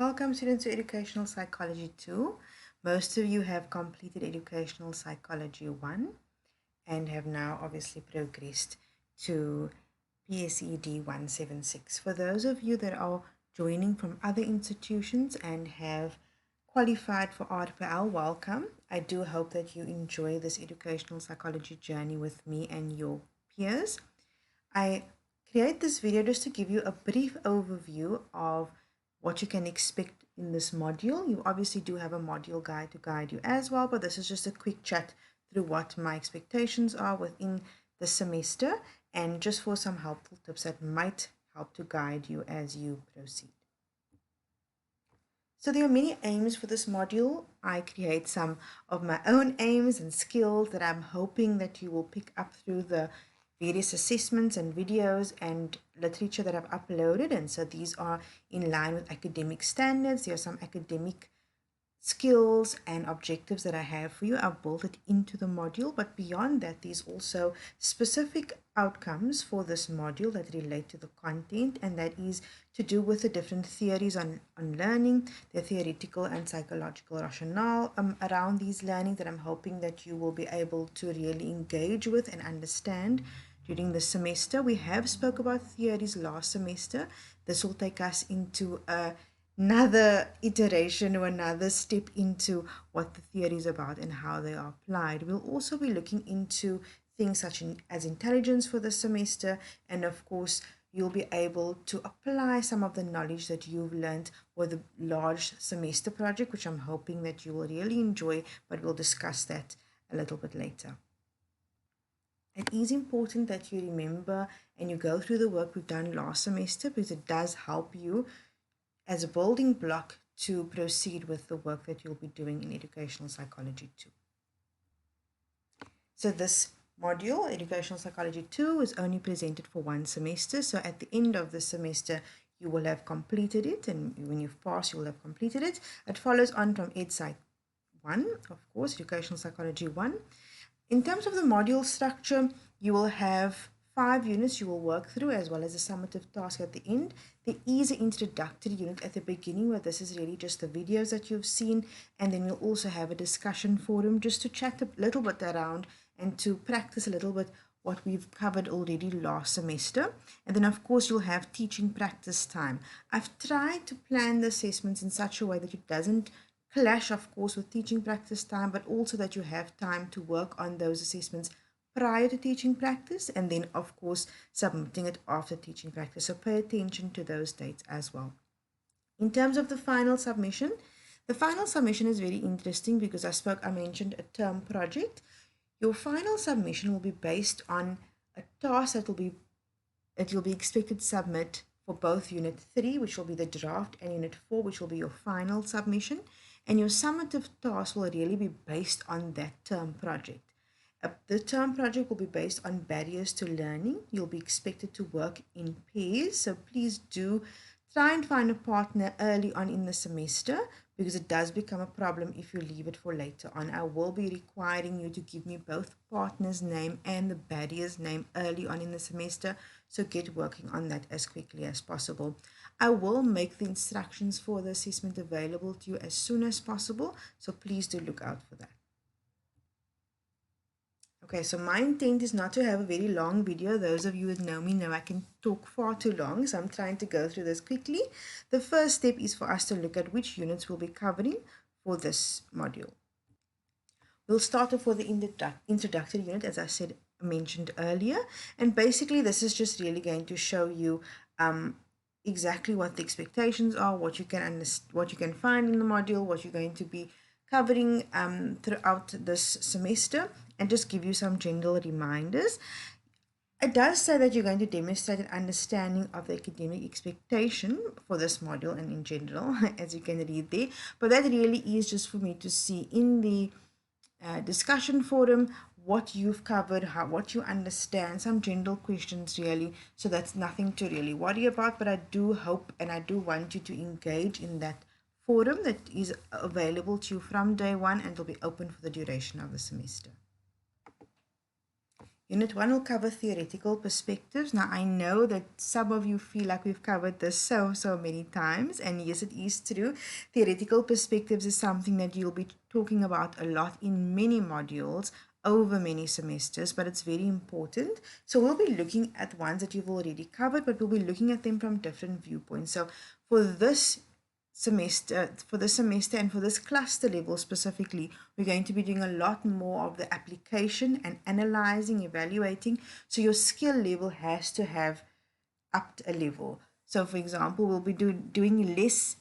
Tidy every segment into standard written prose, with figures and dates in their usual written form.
Welcome students to Educational Psychology 2. Most of you have completed Educational Psychology 1 and have now obviously progressed to PSED 176. For those of you that are joining from other institutions and have qualified for RPL, welcome. I do hope that you enjoy this educational psychology journey with me and your peers. I create this video just to give you a brief overview of what you can expect in this module. You obviously do have a module guide to guide you as well, but this is just a quick chat through what my expectations are within the semester and just for some helpful tips that might help to guide you as you proceed. So there are many aims for this module. I create some of my own aims and skills that I'm hoping that you will pick up through the various assessments and videos and literature that I've uploaded. And so these are in line with academic standards. There are some academic skills and objectives that I have for you. I've built it into the module, but beyond that, there's also specific outcomes for this module that relate to the content, and that is to do with the different theories on learning, the theoretical and psychological rationale around these learning that I'm hoping that you will be able to really engage with and understand during the semester. We have spoke about theories last semester. This will take us into another iteration or another step into what the theory is about and how they are applied. We'll also be looking into things such as intelligence for the semester, and of course you'll be able to apply some of the knowledge that you've learned with the large semester project, which I'm hoping that you will really enjoy, but we'll discuss that a little bit later. It is important that you remember and you go through the work we've done last semester, because it does help you as a building block to proceed with the work that you'll be doing in Educational Psychology 2. So this module, Educational Psychology 2, is only presented for one semester. So at the end of the semester, you will have completed it, and when you've passed, you will have completed it. It follows on from Ed Psych 1, of course, Educational Psychology 1. In terms of the module structure, you will have 5 units you will work through, as well as a summative task at the end. There is an introductory unit at the beginning where this is really just the videos that you've seen, and then we'll also have a discussion forum just to chat a little bit around and to practice a little bit what we've covered already last semester. And then of course you'll have teaching practice time. I've tried to plan the assessments in such a way that it doesn't clash, of course, with teaching practice time, but also that you have time to work on those assessments prior to teaching practice, and then of course submitting it after teaching practice. So pay attention to those dates as well. In terms of the final submission is very interesting because I mentioned a term project. Your final submission will be based on a task that you'll be expected to submit for both Unit 3, which will be the draft, and Unit 4, which will be your final submission. And your summative task will really be based on that term project. The term project will be based on barriers to learning. You'll be expected to work in pairs, so please do try and find a partner early on in the semester, because it does become a problem if you leave it for later on. I will be requiring you to give me both partner's name and the barrier's name early on in the semester, so get working on that as quickly as possible. I will make the instructions for the assessment available to you as soon as possible, so please do look out for that. Okay, so my intent is not to have a very long video. Those of you who know me know I can talk far too long, so I'm trying to go through this quickly. The first step is for us to look at which units we'll be covering for this module. We'll start off with the introductory unit, as I mentioned earlier, and basically this is just really going to show you exactly what the expectations are, what you can find in the module, what you're going to be covering throughout this semester, and just give you some general reminders. It does say that you're going to demonstrate an understanding of the academic expectation for this module and in general, as you can read there, but that really is just for me to see in the discussion forum what you've covered, what you understand, some general questions really. So that's nothing to really worry about, but I do hope and I do want you to engage in that forum that is available to you from day one and will be open for the duration of the semester. Unit 1 will cover theoretical perspectives. Now, I know that some of you feel like we've covered this so many times, and yes, it is true. Theoretical perspectives is something that you'll be talking about a lot in many modules over many semesters, but it's very important. So we'll be looking at ones that you've already covered, but we'll be looking at them from different viewpoints. So for this semester and for this cluster level specifically, we're going to be doing a lot more of the application and analyzing, evaluating. So your skill level has to have upped a level. So for example, we'll be doing less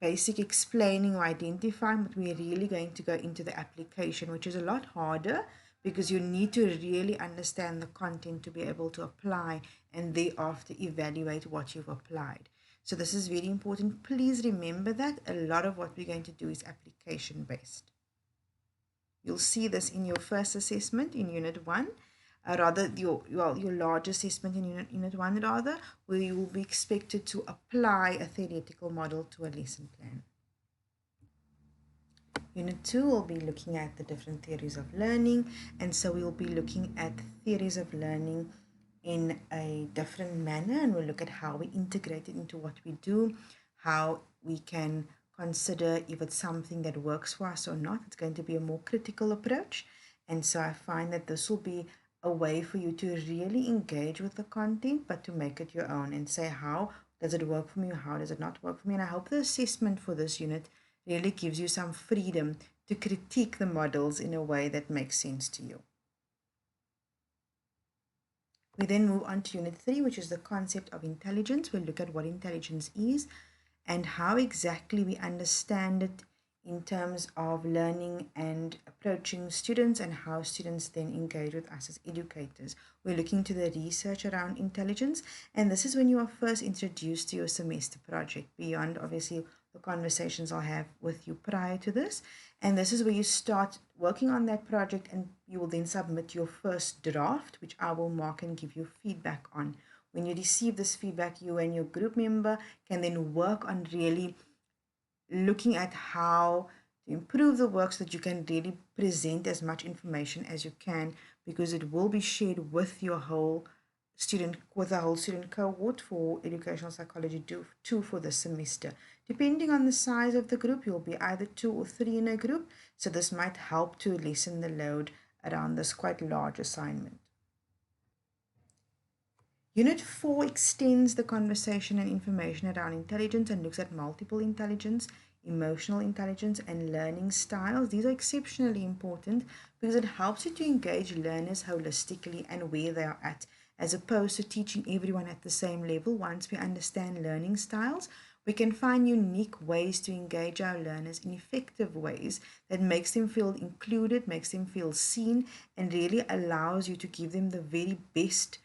basic explaining or identifying, but we're really going to go into the application, which is a lot harder because you need to really understand the content to be able to apply and thereafter evaluate what you've applied. So this is very important. Please remember that a lot of what we're going to do is application based. You'll see this in your first assessment in Unit 1, rather your large assessment in Unit 1 rather, where you will be expected to apply a theoretical model to a lesson plan. Unit 2 will be looking at the different theories of learning, and so we'll be looking at theories of learning in a different manner, and we'll look at how we integrate it into what we do, how we can consider if it's something that works for us or not. It's going to be a more critical approach, and so I find that this will be a way for you to really engage with the content, but to make it your own and say, how does it work for me, or how does it not work for me? And I hope the assessment for this unit really gives you some freedom to critique the models in a way that makes sense to you. We then move on to Unit 3, which is the concept of intelligence. We'll look at what intelligence is and how exactly we understand it in terms of learning and approaching students, and how students then engage with us as educators. We're looking to the research around intelligence, and this is when you are first introduced to your semester project, beyond obviously the conversations I'll have with you prior to this. And this is where you start working on that project, and you will then submit your first draft, which I will mark and give you feedback on. When you receive this feedback, you and your group member can then work on really looking at how to improve the work so that you can really present as much information as you can, because it will be shared with your whole student, with the whole student cohort for educational psychology 2 for the semester. Depending on the size of the group, you'll be either 2 or 3 in a group, so this might help to lessen the load around this quite large assignment. Unit 4 extends the conversation and information around intelligence and looks at multiple intelligence, emotional intelligence, and learning styles. These are exceptionally important because it helps you to engage learners holistically and where they are at, as opposed to teaching everyone at the same level. Once we understand learning styles, we can find unique ways to engage our learners in effective ways that makes them feel included, makes them feel seen, and really allows you to give them the very best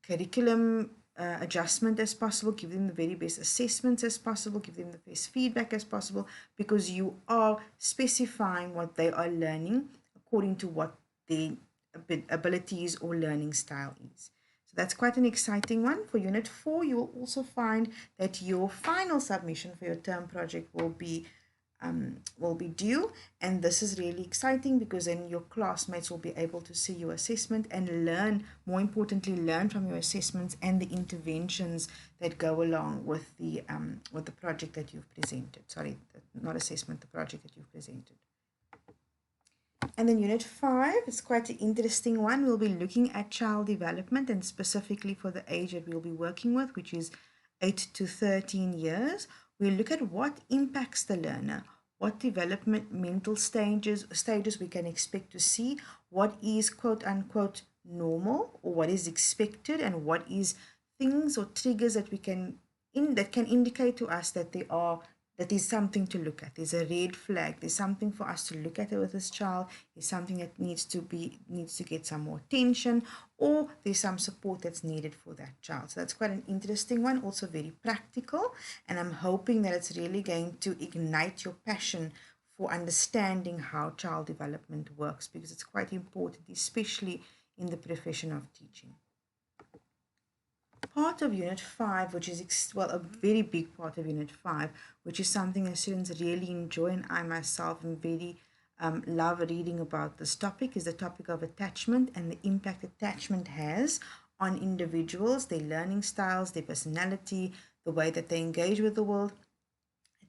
curriculum adjustment as possible, give them the very best assessments as possible, give them the best feedback as possible, because you are specifying what they are learning according to what their abilities or learning style is. So that's quite an exciting one. For Unit 4, you will also find that your final submission for your term project will be due, and this is really exciting because then your classmates will be able to see your assessment and learn, more importantly, learn from your assessments and the interventions that go along with the project that you've presented. Sorry, not assessment, the project that you've presented. And then Unit 5 is quite an interesting one. We'll be looking at child development, and specifically for the age that we'll be working with, which is 8 to 13 years. We'll look at what impacts the learner, what developmental stages we can expect to see, what is quote unquote normal or what is expected, and what is things or triggers that can indicate to us that there's something to look at. There's a red flag. There's something for us to look at with this child. There's something that needs to get some more attention, or there's some support that's needed for that child. So that's quite an interesting one, also very practical, and I'm hoping that it's really going to ignite your passion for understanding how child development works, because it's quite important, especially in the profession of teaching. Part of Unit 5, which is, a very big part of Unit 5, which is something that students really enjoy, and I myself am very love reading about this topic is the topic of attachment and the impact attachment has on individuals, their learning styles, their personality, the way that they engage with the world.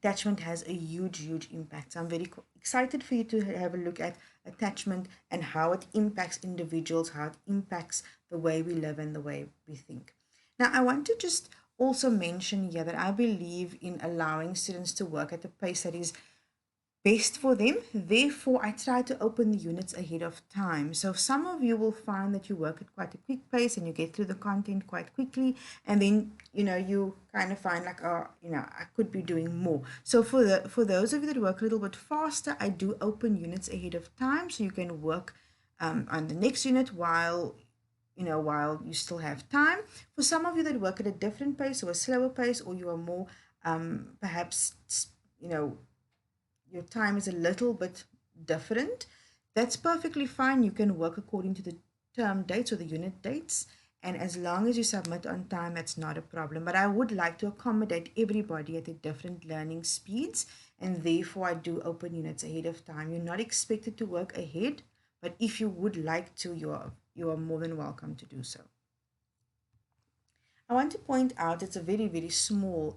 Attachment has a huge impact. So I'm very excited for you to have a look at attachment and how it impacts individuals, how it impacts the way we live and the way we think. Now, I want to just also mention here that I believe in allowing students to work at a pace that is best for them. Therefore, I try to open the units ahead of time. So some of you will find that you work at quite a quick pace and you get through the content quite quickly. And then, you kind of find like, oh, I could be doing more. So for those of you that work a little bit faster, I do open units ahead of time so you can work on the next unit while you still have time. For some of you that work at a different pace or a slower pace, or you are more perhaps, your time is a little bit different, that's perfectly fine. You can work according to the term dates or the unit dates. And as long as you submit on time, that's not a problem. But I would like to accommodate everybody at their different learning speeds. And therefore, I do open units ahead of time. You're not expected to work ahead, but if you would like to, you are more than welcome to do so. I want to point out it's a very small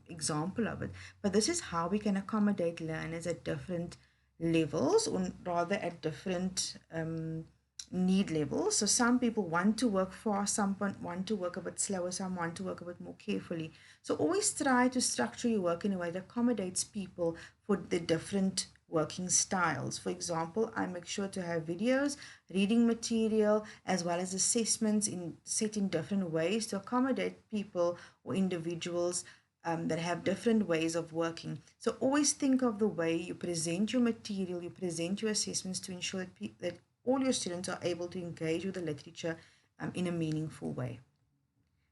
example of it, but this is how we can accommodate learners at different levels, or rather at different need levels. So some people want to work fast, some want to work a bit slower, some want to work a bit more carefully. So always try to structure your work in a way that accommodates people for the different working styles. For example, I make sure to have videos, reading material, as well as assessments set in different ways to accommodate people or individuals that have different ways of working. So always think of the way you present your material, you present your assessments to ensure that all your students are able to engage with the literature in a meaningful way.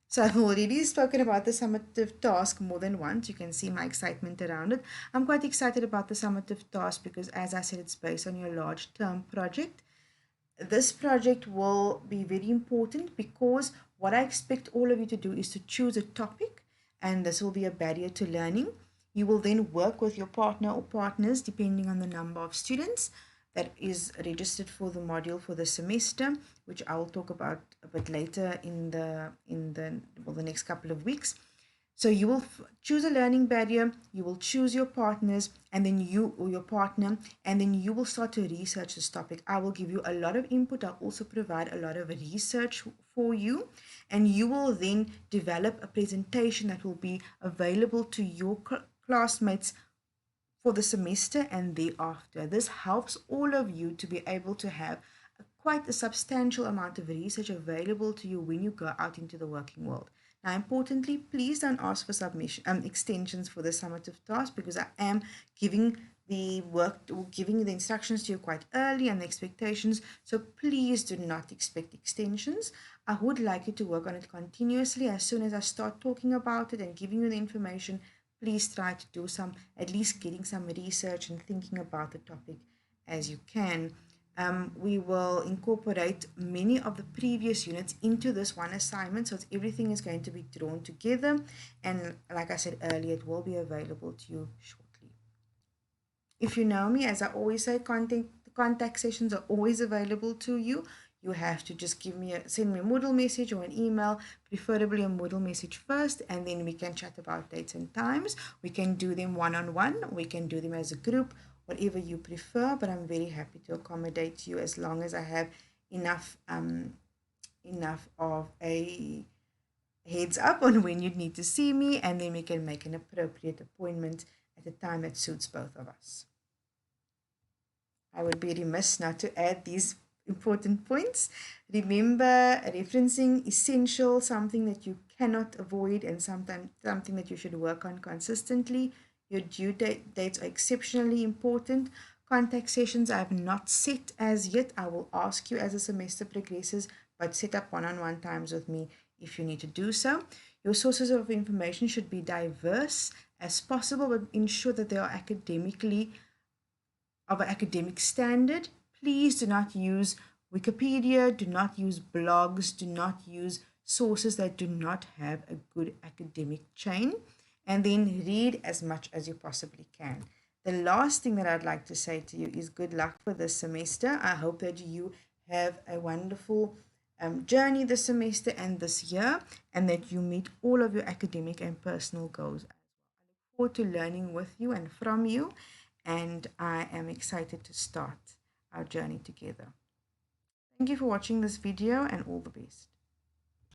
So I've already spoken about the summative task more than once. You can see my excitement around it. I'm quite excited about the summative task because, as I said, it's based on your large term project. This project will be very important because what I expect all of you to do is to choose a topic, and this will be a barrier to learning. You will then work with your partner or partners depending on the number of students that is registered for the module for the semester, which I will talk about a bit later in the next couple of weeks. So you will choose a learning barrier, you will choose your partners, and then you or your partner, and then you will start to research this topic. I will give you a lot of input. I'll also provide a lot of research for you, and you will then develop a presentation that will be available to your classmates for the semester and thereafter. This helps all of you to be able to have quite a substantial amount of research available to you when you go out into the working world. Now, importantly, please don't ask for extensions for the summative task, because I am giving the instructions to you quite early and the expectations. So please do not expect extensions. I would like you to work on it continuously. As soon as I start talking about it and giving you the information, please try to do at least getting some research and thinking about the topic as you can. We will incorporate many of the previous units into this one assignment, so everything is going to be drawn together, and like I said earlier, it will be available to you shortly. If you know me, as I always say, contact sessions are always available to you. You have to just send me a Moodle message or an email, preferably a Moodle message first, and then we can chat about dates and times. We can do them one-on-one, we can do them as a group, whatever you prefer, but I'm very happy to accommodate you as long as I have enough of a heads up on when you need to see me, and then we can make an appropriate appointment at a time that suits both of us. I would be remiss not to add these important points. Remember, referencing essential, something that you cannot avoid, and something that you should work on consistently. Your due dates are exceptionally important. Contact sessions I have not set as yet. I will ask you as the semester progresses, but set up one-on-one times with me if you need to do so. Your sources of information should be diverse as possible, but ensure that they are of an academic standard. Please do not use Wikipedia, do not use blogs, do not use sources that do not have a good academic chain, and then read as much as you possibly can. The last thing that I'd like to say to you is good luck for this semester. I hope that you have a wonderful journey this semester and this year, and that you meet all of your academic and personal goals. I look forward to learning with you and from you, and I am excited to start our journey together. Thank you for watching this video, and all the best.